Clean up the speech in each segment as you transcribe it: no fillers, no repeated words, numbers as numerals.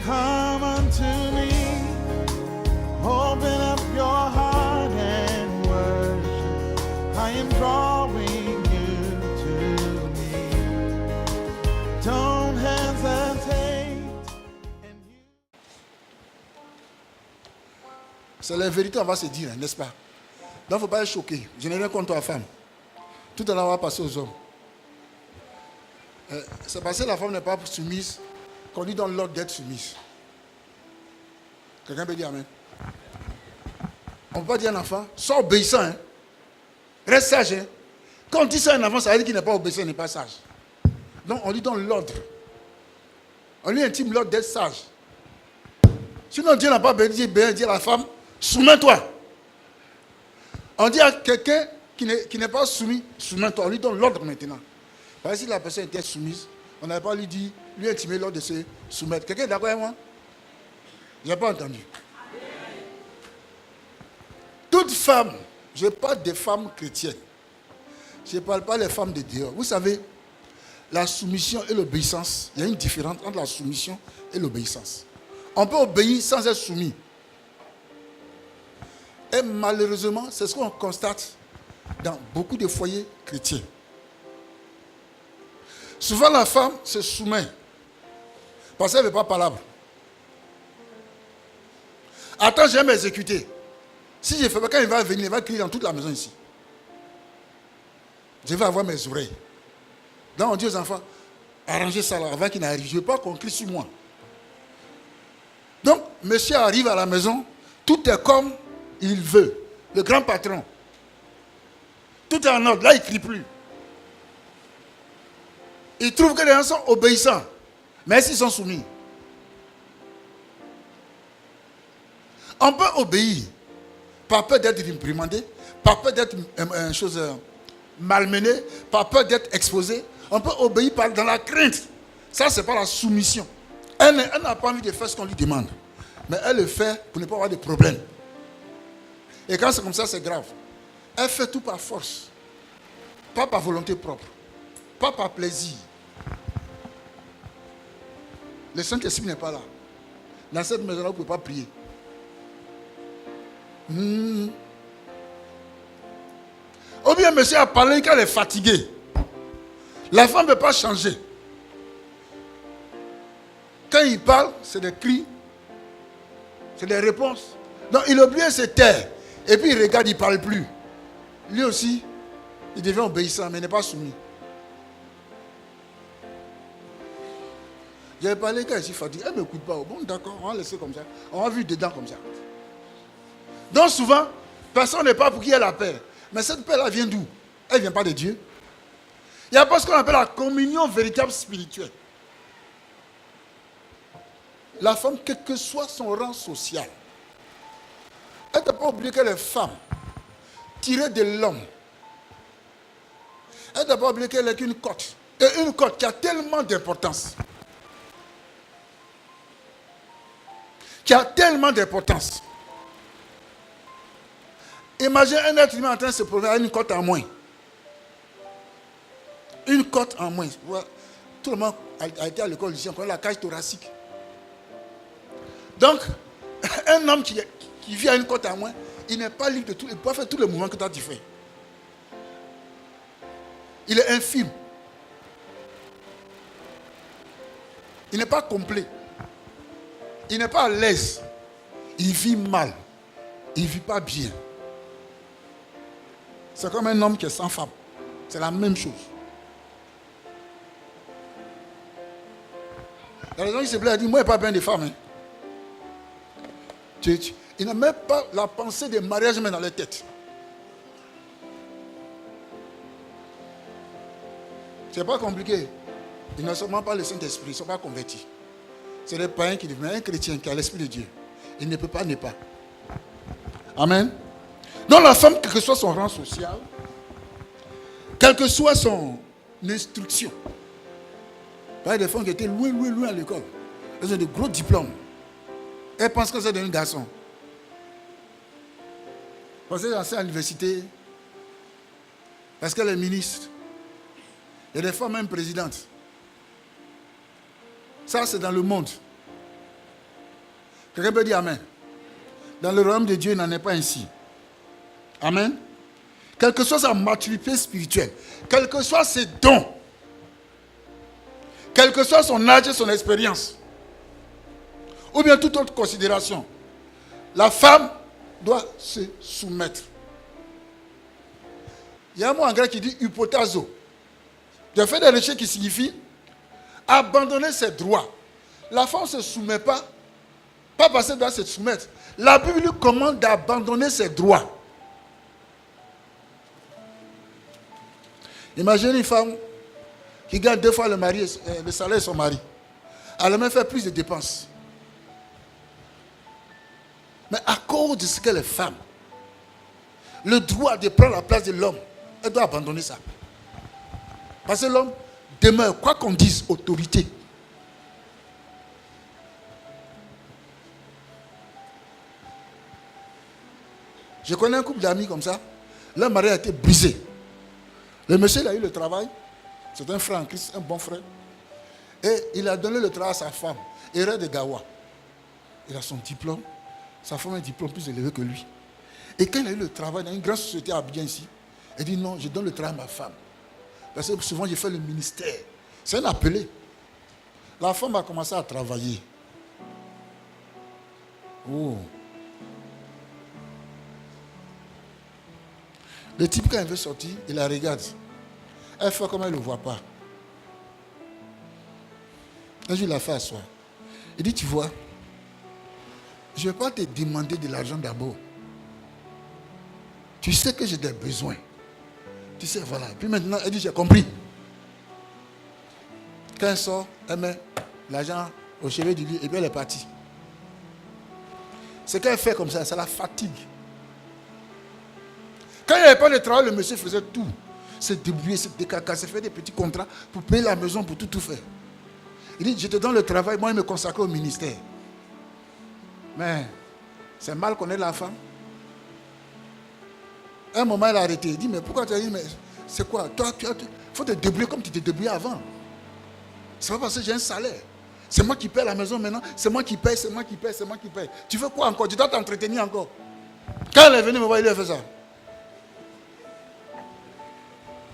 Come unto me, open up your heart and worship. I am drawing you to me. Don't hesitate. C'est la vérité, on va se dire, n'est-ce pas? Donc, il ne faut pas être choqué. Je n'ai rien contre la femme. Tout à l'heure, on va passer aux hommes. C'est parce que la femme n'est pas soumise qu'on lui donne l'ordre d'être soumise. Quelqu'un peut dire amen? On ne peut pas dire à un enfant, sois obéissant. Hein? Reste sage. Hein? Quand on dit ça à un enfant, ça veut dire qu'il n'est pas obéissant, il n'est pas sage. Donc, on lui donne l'ordre. On lui intime l'ordre d'être sage. Sinon, Dieu n'a pas béni, dit à la femme, soumets-toi. On dit à quelqu'un qui n'est pas soumis, soumets-toi. On lui donne l'ordre maintenant. Parce que si la personne était soumise, on n'avait pas lui intimer l'ordre de se soumettre. Quelqu'un est d'accord avec moi? Je n'ai pas entendu. Toute femme, je parle des femmes chrétiennes. Je ne parle pas des femmes de dehors. Vous savez, la soumission et l'obéissance, il y a une différence entre la soumission et l'obéissance. On peut obéir sans être soumis. Et malheureusement, c'est ce qu'on constate dans beaucoup de foyers chrétiens. Souvent, la femme se soumet parce qu'elle ne veut pas parler. Attends, je vais m'exécuter. Si je ne fais pas, quand il va venir, il va crier dans toute la maison ici. Je vais avoir mes oreilles. Donc on dit aux enfants, arrangez ça là avant qu'il n'arrive. Je ne veux pas qu'on crie sur moi. Donc, monsieur arrive à la maison, tout est comme il veut. Le grand patron. Tout est en ordre. Là, il ne crie plus. Il trouve que les gens sont obéissants. Mais s'ils sont soumis. On peut obéir par peur d'être réprimandé, par peur d'être malmené, par peur d'être exposé. On peut obéir dans la crainte. Ça, ce n'est pas la soumission. Elle n'a pas envie de faire ce qu'on lui demande. Mais elle le fait pour ne pas avoir de problème. Et quand c'est comme ça, c'est grave. Elle fait tout par force. Pas par volonté propre. Pas par plaisir. Le Saint-Esprit n'est pas là. Dans cette maison-là, vous ne pouvez pas prier. Ou bien monsieur a parlé qu'elle est fatiguée. La femme ne peut pas changer. Quand il parle, c'est des cris, c'est des réponses. Donc il oublie de se taire. Et puis il regarde, il ne parle plus. Lui aussi, il devient obéissant, mais il n'est pas soumis. J'avais parlé quand je suis fatigué. Elle ne m'écoute pas. Bon, d'accord, on va laisser comme ça. On va vivre dedans comme ça. Donc souvent, personne n'est pas pour qu'il y ait la paix. Mais cette paix-là vient d'où? Elle ne vient pas de Dieu. Il n'y a pas ce qu'on appelle la communion véritable spirituelle. La femme, quel que soit son rang social, elle n'a pas oublié qu'elle est femme, tirée de l'homme. Elle n'a pas oublié qu'elle est qu'une côte. Et une côte qui a tellement d'importance. Qui a tellement d'importance. Imagine un être humain en train de se promener avec une côte en moins. Une côte en moins. Tout le monde a été à l'école ici, on connaît la cage thoracique. Donc, un homme qui vit à une côte en moins, il n'est pas libre de tout, il ne peut pas faire tous les mouvements que toi tu fais. Il est infime. Il n'est pas complet. Il n'est pas à l'aise. Il vit mal. Il ne vit pas bien. C'est comme un homme qui est sans femme. C'est la même chose. La raison qui se plaît, a dit, moi, je n'ai pas bien de femmes. Hein. Il n'a même pas la pensée de mariage même dans leur tête. Ce n'est pas compliqué. Ils ne sont pas le Saint-Esprit, ils ne sont pas convertis. C'est des païens qui disent, mais un chrétien qui a l'Esprit de Dieu, il ne peut pas ne pas. Amen. Donc la femme, quel que soit son rang social, quelle que soit son instruction, il y a des femmes qui étaient loin à l'école. Elles ont de gros diplômes. Elles pensent que c'est un garçon. Parce qu'elle enseigne à l'université, parce qu'elle est ministre. Il y a des femmes même présidentes. Ça, c'est dans le monde. Quelqu'un peut dire Amen. Dans le royaume de Dieu, il n'en est pas ainsi. Amen. Quelle que soit sa maturité spirituelle, quels que soient ses dons, quel que soit son âge et son expérience, ou bien toute autre considération, la femme doit se soumettre. Il y a un mot en grec qui dit hypotazo. J'ai fait des recherches qui signifient abandonner ses droits. La femme ne se soumet pas parce qu'elle doit se soumettre. La Bible lui commande d'abandonner ses droits. Imagine une femme qui gagne 2 fois le salaire de son mari. Elle a même fait plus de dépenses. Mais à cause de ce qu'elle est femme, le droit de prendre la place de l'homme, elle doit abandonner ça. Parce que l'homme demeure, quoi qu'on dise, autorité. Je connais un couple d'amis comme ça. Leur mari a été brisé. Le monsieur, il a eu le travail. C'est un frère en Christ, un bon frère. Et il a donné le travail à sa femme, Erreur de Gawa. Il a son diplôme. Sa femme a un diplôme plus élevé que lui. Et quand il a eu le travail dans une grande société à Abidjan ici, il dit non, je donne le travail à ma femme. Parce que souvent, j'ai fait le ministère. C'est un appelé. La femme a commencé à travailler. Oh. Le type, quand il veut sortir, il la regarde. Elle fait comme elle ne le voit pas. Un jour, il l'a fait asseoir. Il dit, tu vois, je ne vais pas te demander de l'argent d'abord. Tu sais que j'ai des besoins. Tu sais, voilà. Puis maintenant, elle dit, j'ai compris. Quand elle sort, elle met l'argent au chevet du lit et puis elle est partie. Ce qu'elle fait comme ça la fatigue. Quand il n'y avait pas de travail, le monsieur faisait tout. Se débrouiller, se décacasser, faire des petits contrats pour payer la maison, pour tout faire. Il dit, je te donne le travail, moi, il me consacre au ministère. Mais c'est mal qu'on ait la femme. Un moment, il a arrêté. Il dit, mais pourquoi tu as dit, mais c'est quoi? Toi, il faut te débrouiller comme tu te débrouillais avant. C'est pas parce que j'ai un salaire. C'est moi qui paye la maison maintenant. C'est moi qui paye, c'est moi qui paye, c'est moi qui paye. Tu veux quoi encore? Tu dois t'entretenir encore. Quand elle est venue me voir, il lui a fait ça.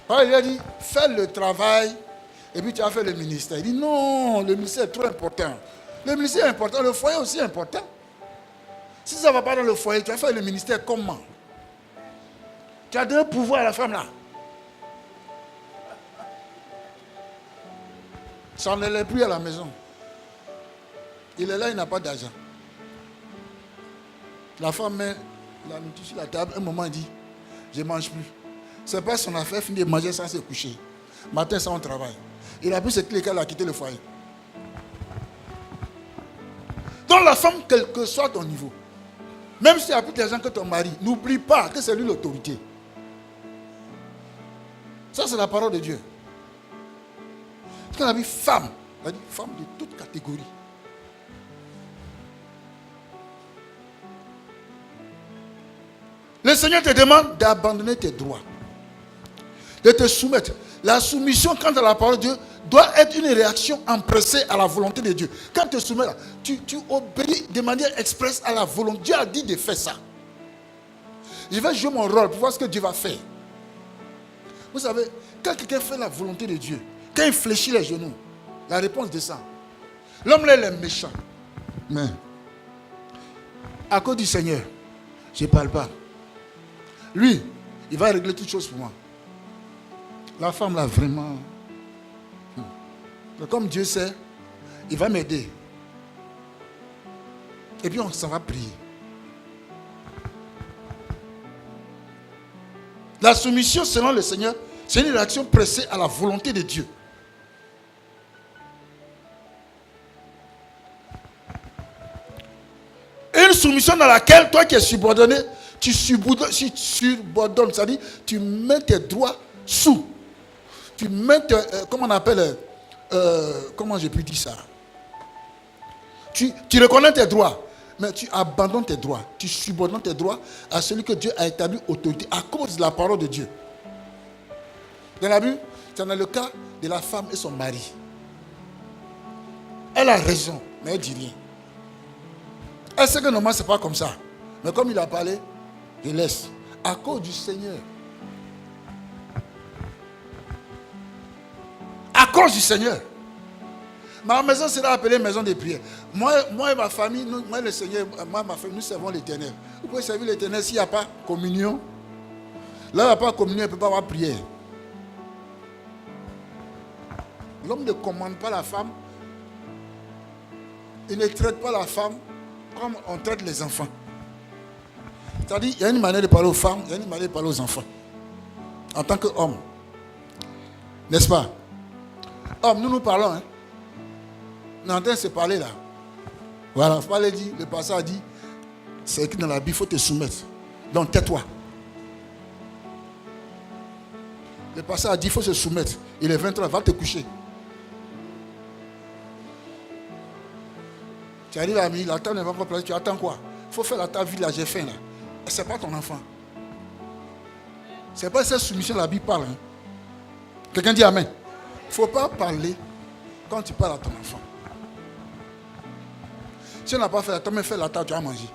Alors, il lui a dit, fais le travail et puis tu as fait le ministère. Il dit, non, le ministère est trop important. Le ministère est important, le foyer aussi est important. Si ça ne va pas dans le foyer, tu vas faire le ministère comment? Tu as donné pouvoir à la femme là. Ça ne l'est plus à la maison. Il est là, il n'a pas d'argent. La femme met la nourriture sur la table. Un moment, il dit, je ne mange plus. C'est pas son affaire, finit de manger sans se coucher. Matin, sans travail. Il a pris ses clés qu'elle a quitté le foyer. Donc la femme, quel que soit ton niveau, même si tu as plus d'argent que ton mari, n'oublie pas que c'est lui l'autorité. Ça, c'est la parole de Dieu. Quand on a dit femme, on a dit femme de toute catégorie. Le Seigneur te demande d'abandonner tes droits, de te soumettre. La soumission quant à la parole de Dieu doit être une réaction empressée à la volonté de Dieu. Quand tu te soumets là, tu obéis de manière expresse à la volonté. Dieu a dit de faire ça. Je vais jouer mon rôle pour voir ce que Dieu va faire. Vous savez, quand quelqu'un fait la volonté de Dieu, quand il fléchit les genoux, la réponse descend. L'homme là, il est méchant. Mais, à cause du Seigneur, je ne parle pas. Lui, il va régler toutes choses pour moi. La femme là, vraiment. Mais comme Dieu sait, il va m'aider. Et puis on s'en va prier. La soumission selon le Seigneur, c'est une réaction pressée à la volonté de Dieu. Une soumission dans laquelle toi qui es subordonné, tu subordonnes, c'est-à-dire tu mets tes droits sous. Tu mets, comment on appelle, comment je peux dire ça? Tu reconnais tes droits, Mais tu abandonnes tes droits. Tu subordonnes tes droits à celui que Dieu a établi autorité à cause de la parole de Dieu. Dans la Bible, c'est dans le cas de la femme et son mari. Elle a raison, mais elle ne dit rien. Elle sait que normalement, ce n'est pas comme ça. Mais comme il a parlé, je laisse. À cause du Seigneur. À cause du Seigneur. Ma maison sera appelée maison de prière. Moi et ma famille, moi le Seigneur, moi et ma famille, nous servons l'Éternel. Vous pouvez servir l'Éternel s'il n'y a pas communion. Là, il n'y a pas communion, il ne peut pas avoir prière. L'homme ne commande pas la femme. Il ne traite pas la femme comme on traite les enfants. C'est-à-dire, il y a une manière de parler aux femmes, il y a une manière de parler aux enfants. En tant qu'homme. N'est-ce pas? Homme, nous parlons. Hein? On est en train de se parler là. Voilà, il faut pas le dire. Le pasteur a dit, c'est écrit dans la Bible, il faut te soumettre. Donc tais-toi. Le pasteur a dit, il faut se soumettre. Il est 23, va te coucher. Tu arrives à midi, la table n'est pas encore placée, tu attends quoi? Il faut faire la table vide là, j'ai faim là. Ce n'est pas ton enfant. Ce n'est pas cette soumission la Bible parle. Hein? Quelqu'un dit Amen. Il ne faut pas parler quand tu parles à ton enfant. Si on n'a pas fait la table, fais la table, tu vas manger.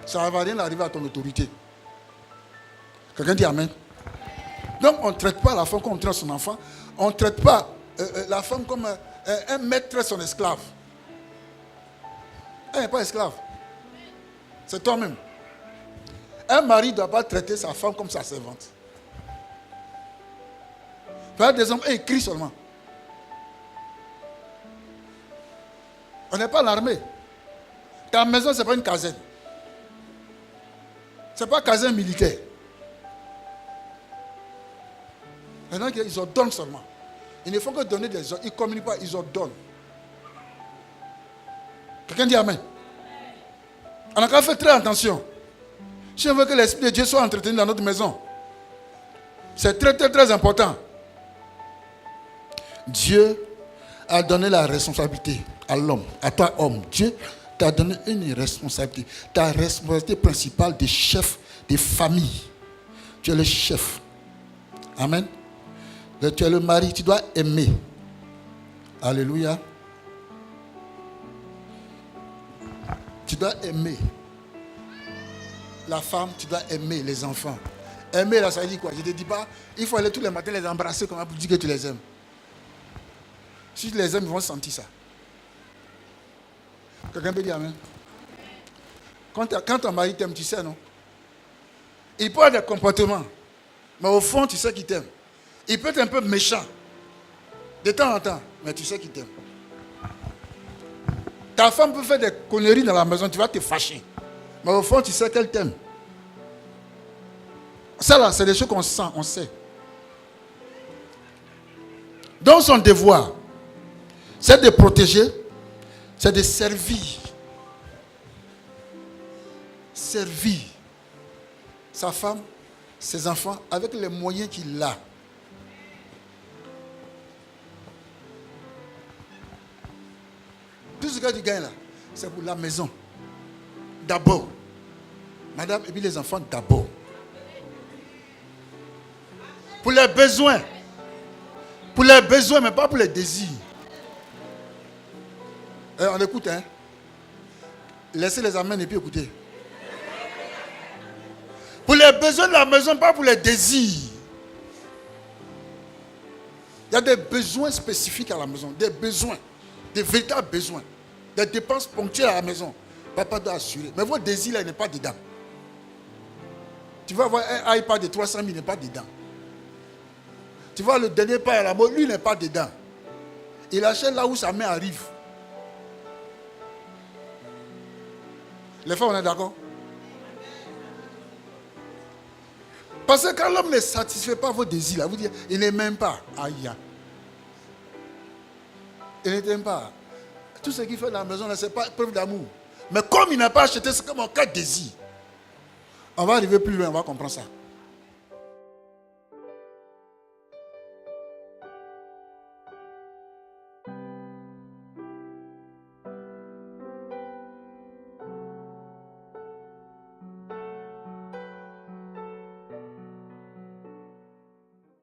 Ça ne va rien arriver à ton autorité. Quelqu'un dit Amen. Donc on ne traite pas la femme comme on traite son enfant. On ne traite pas la femme comme un maître traite son esclave. Elle n'est pas esclave. C'est toi-même. Un mari ne doit pas traiter sa femme comme sa servante. Faire des hommes, ils crient seulement. On n'est pas l'armée. Ta maison, ce n'est pas une caserne. Ce n'est pas une caserne militaire. Maintenant, ils ordonnent seulement. Ils ne font que donner des ordres. Ils ne communiquent pas, ils ordonnent. Quelqu'un dit Amen. On a qu'à faire très attention. Si on veut que l'Esprit de Dieu soit entretenu dans notre maison, c'est très, très, très important. Dieu a donné la responsabilité à l'homme, à toi homme. Dieu t'a donné une responsabilité. Ta responsabilité principale de chef de famille. Tu es le chef. Amen. Tu es le mari, tu dois aimer. Alléluia. Tu dois aimer la femme, tu dois aimer les enfants. Aimer là, ça veut dire quoi? Je ne te dis pas, il faut aller tous les matins les embrasser comme ça pour dire que tu les aimes. Si tu les aimes, ils vont sentir ça. Quelqu'un peut dire Amen? Quand ton mari t'aime, tu sais, non? Il peut avoir des comportements, mais au fond, tu sais qu'il t'aime. Il peut être un peu méchant, de temps en temps, mais tu sais qu'il t'aime. Ta femme peut faire des conneries dans la maison, tu vas te fâcher. Mais au fond, tu sais qu'elle t'aime. Ça là, c'est des choses qu'on sent, on sait. Donc son devoir, c'est de protéger, c'est de servir. Servir sa femme, ses enfants, avec les moyens qu'il a. Tout ce que tu gagnes là, c'est pour la maison. D'abord. Madame, et puis les enfants d'abord. Pour les besoins. Pour les besoins, mais pas pour les désirs. On écoute, hein. Laissez les amens et puis écoutez. Pour les besoins de la maison, pas pour les désirs. Il y a des besoins spécifiques à la maison. Des besoins. Des véritables besoins. Des dépenses ponctuelles à la maison. Papa doit assurer. Mais votre désir là, il n'est pas dedans. Tu vas avoir un iPad de 300 000, il n'est pas dedans. Tu vois le dernier pas à la mode, lui, il n'est pas dedans. Il achète là où sa main arrive. Les femmes, on est d'accord? Parce que quand l'homme ne satisfait pas vos désirs, là, vous dites, il n'est même pas. Aïe. Il ne t'aime pas. Tout ce qu'il fait dans la maison, ce n'est pas preuve d'amour. Mais comme il n'a pas acheté, c'est comme en cas de désir. On va arriver plus loin, on va comprendre ça.